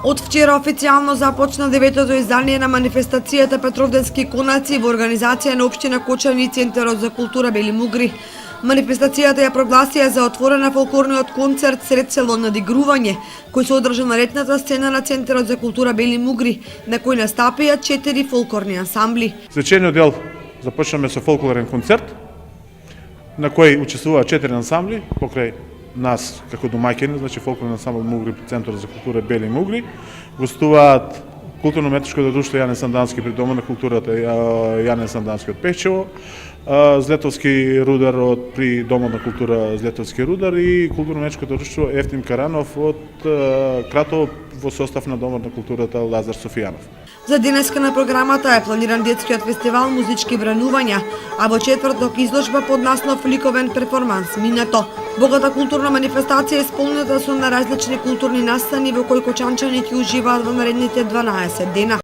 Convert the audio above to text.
Од вчера официјално започна 9-то издание на манифестацијата Петровденски конаци во организација на општина Кочани и Центарот за култура Бели Мугри. Манифестацијата ја прогласија за отворена фолклорниот концерт сред село надигрување, кој се одржа на летната сцена на Центарот за култура Бели Мугри, на кој настапија 4 фолклорни ансамбли. Свечениот дел започнаме со фолклорен концерт, на кој учествуваат 4 ансамбли покрај нас како домаќини, значи фолклорен ансамбл Мугри при Центарот за култура Бели Мугри. Гостуваат културно-уметничкото друштво Јане Сандански при Домот на културата Јане Сандански од Пешчево, Злетовски рудар при Домот на култура Злетовски рудар и културно-уметничкото друштво Ефтим Каранов од Кратово во состав на Домот на културата Лазар Софијанов. За денеска на програмата е планиран детскиот фестивал Музички бранувања, а во четврток изложба под наслов Ликовен перформанс Минато. Богата културна манифестација е исполнета со наразлични културни настани во кои кочанчани ќе уживаат во наредните 12 дена.